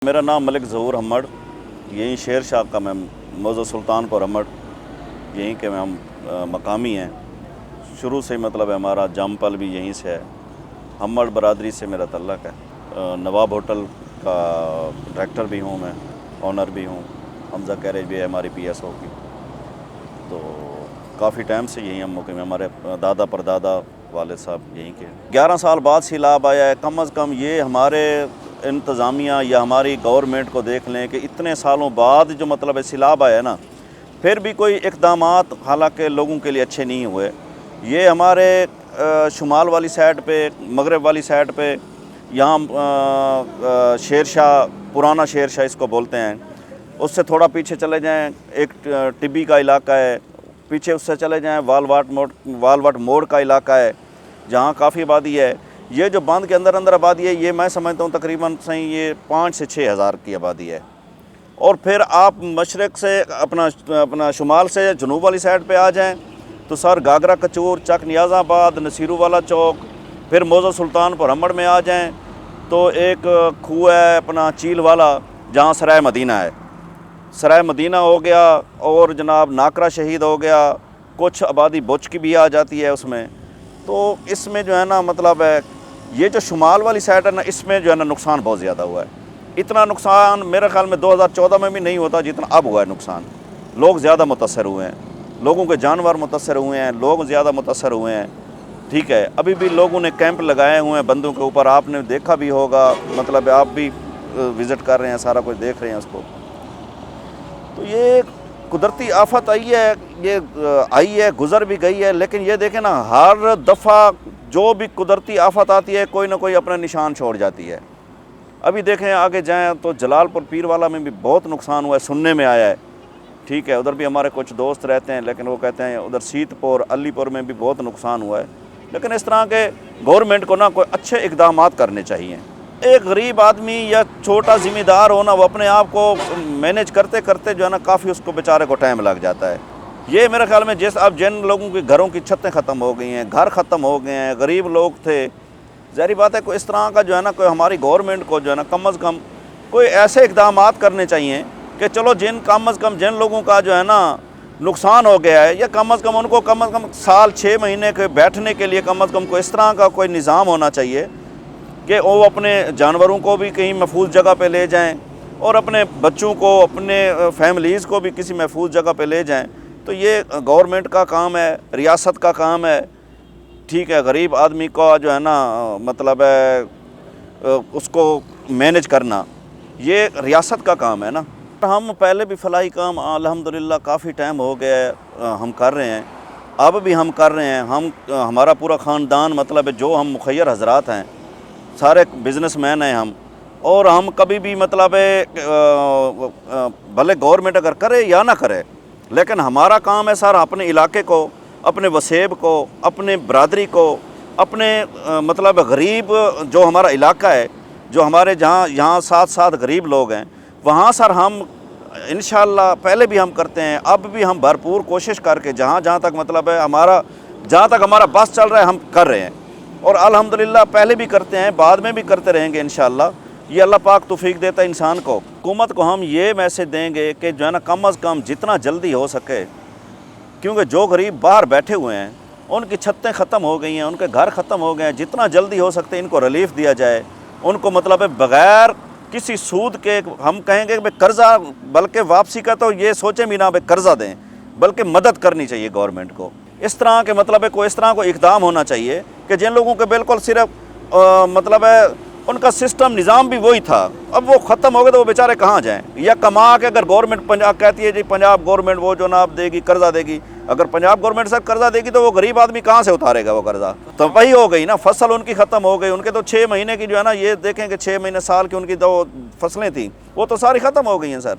मेरा नाम मलिक ज़हूर हमड़, यहीं शेर शाह का मैं मौज़ा सुल्तानपुर हमड़, यहीं के हम मकामी हैं। शुरू से मतलब हमारा जमपल भी यहीं से है। हमड़ बरादरी से मेरा तल्लक है। नवाब होटल का डायरेक्टर भी हूँ मैं, ऑनर भी हूँ। हमजा कैरेज भी है हमारी PSO की। तो काफ़ी टाइम से यहीं हम मुक़ीम, हमारे दादा परदादा वाले साहब यहीं के। 11 साल बाद सैलाब आया है। कम अज़ कम ये हमारे इंतज़ामिया या हमारी गवर्नमेंट को देख लें कि इतने सालों बाद जो मतलब है सैलाब आया ना, फिर भी कोई इक़दामात हालांकि लोगों के लिए अच्छे नहीं हुए। ये हमारे शुमाल वाली साइड पे, मगरब वाली साइड पे, यहाँ शेर शाह, पुराना शेर शाह इसको बोलते हैं, उससे थोड़ा पीछे चले जाएं एक टिब्बी का इलाका है, पीछे उससे चले जाएं वालवट मोड़ का इलाका है जहाँ काफ़ी आबादी है। ये जो बांध के अंदर आबादी है, ये मैं समझता हूँ तकरीबन सही ये 5 से 6 हज़ार की आबादी है। और फिर आप मशरक़ से अपना शुमाल से जनूब वाली साइड पे आ जाएं तो सर गागरा कचूर, चक नियाज़ाबाद, नसीरू वाला चौक, फिर मौज़ा सुल्तानपुर हमड़ में आ जाएं तो एक खूह है अपना चील वाला जहाँ सराय मदीना है। सराय मदीना हो गया और जनाब नाकरा शहीद हो गया, कुछ आबादी बुच की भी आ जाती है उसमें। तो इसमें जो है ना मतलब है ये जो शुमाल वाली साइड है ना, इसमें जो है ना नुकसान बहुत ज़्यादा हुआ है। इतना नुकसान मेरे ख्याल में 2014 में भी नहीं होता जितना अब हुआ है नुकसान। लोग ज़्यादा मुतासर हुए हैं, लोगों के जानवर मुतासर हुए हैं, लोग ज़्यादा मुतासर हुए हैं। ठीक है, अभी भी लोगों ने कैंप लगाए हुए हैं बंदों के ऊपर, आपने देखा भी होगा, मतलब आप भी विज़िट कर रहे हैं, सारा कुछ देख रहे हैं उसको। तो ये कुदरती आफत आई है, गुज़र भी गई है, लेकिन ये देखें ना हर दफ़ा जो भी कुदरती आफत आती है कोई ना कोई अपना निशान छोड़ जाती है। अभी देखें आगे जाएं तो जलालपुर पीरवाला में भी बहुत नुकसान हुआ है, सुनने में आया है। ठीक है, उधर भी हमारे कुछ दोस्त रहते हैं, लेकिन वो कहते हैं उधर सीतपुर, अलीपुर में भी बहुत नुकसान हुआ है। लेकिन इस तरह के गवर्नमेंट को ना कोई अच्छे इक़दामात करने चाहिए। एक गरीब आदमी या छोटा ज़िम्मेदार होना, वो अपने आप को मैनेज करते करते जो है ना काफ़ी उसको बेचारे को टाइम लग जाता है। ये मेरे ख्याल में जैसे अब जिन लोगों के घरों की छतें ख़त्म हो गई हैं, घर ख़त्म हो गए हैं, गरीब लोग थे, ज़ाहिर बात है कोई इस तरह का जो है ना कोई हमारी गवर्नमेंट को जो है ना कम अज़ कम कोई ऐसे इक़दामात करने चाहिए कि चलो कम अज़ कम जिन लोगों का जो है ना नुकसान हो गया है, या कम अज़ कम उनको कम अज़ कम साल 6 महीने के बैठने के लिए कम अज़ कम कोई इस तरह का कोई निज़ाम होना चाहिए कि वो अपने जानवरों को भी कहीं महफूज जगह पे ले जाएं और अपने बच्चों को, अपने फैमिलीज़ को भी किसी महफूज जगह पे ले जाएं। तो ये गवर्नमेंट का काम है, रियासत का काम है। ठीक है, गरीब आदमी का जो है ना मतलब है उसको मैनेज करना, ये रियासत का काम है ना। हम पहले भी फलाही काम अल्हम्दुलिल्लाह काफ़ी टाइम हो गया है हम कर रहे हैं, अब भी हम कर रहे हैं। हमारा पूरा ख़ानदान मतलब है जो हम मुखय्यर हज़रात हैं, सारे बिज़नेसमैन हैं हम, और हम कभी भी मतलब है भले गवर्नमेंट अगर करे या ना करे, लेकिन हमारा काम है सर अपने इलाके को, अपने वसेब को, अपने बरादरी को, अपने मतलब गरीब जो हमारा इलाका है, जो हमारे यहाँ साथ गरीब लोग हैं, वहाँ सर हम इंशाअल्लाह पहले भी हम करते हैं, अब भी हम भरपूर कोशिश करके जहाँ तक मतलब है जहाँ तक हमारा बस चल रहा है हम कर रहे हैं। और अल्हम्दुलिल्लाह पहले भी करते हैं, बाद में भी करते रहेंगे इंशाअल्लाह। ये अल्लाह पाक तौफीक देता है इंसान को। हुकूमत को हम ये मैसेज देंगे कि जो है ना कम अज़ कम जितना जल्दी हो सके, क्योंकि जो गरीब बाहर बैठे हुए हैं उनकी छतें ख़त्म हो गई हैं, उनके घर ख़त्म हो गए हैं, जितना जल्दी हो सकते इनको रिलीफ़ दिया जाए। उनको मतलब है बग़ैर किसी सूद के, हम कहेंगे कि कर्ज़ा, बल्कि वापसी का तो ये सोचें भी ना भाई कर्ज़ा दें, बल्कि मदद करनी चाहिए गवर्नमेंट को। इस तरह के मतलब है कोई इस तरह को इक़दाम होना चाहिए कि जिन लोगों के बिल्कुल सिर्फ मतलब है उनका सिस्टम निज़ाम भी वही था, अब वो ख़त्म हो गए तो वो बेचारे कहाँ जाएं। या कमा के अगर गवर्नमेंट पंजाब कहती है जी पंजाब गवर्नमेंट वो जो ना देगी कर्ज़ा देगी, अगर पंजाब गवर्नमेंट सर कर्ज़ा देगी तो वो गरीब आदमी कहाँ से उतारेगा वो कर्ज़ा। तो वही हो गई ना, फसल उनकी ख़त्म हो गई, उनके तो 6 महीने की जो है ना, ये देखें कि 6 महीने साल की उनकी जो फसलें थी वो तो सारी ख़त्म हो गई हैं सर।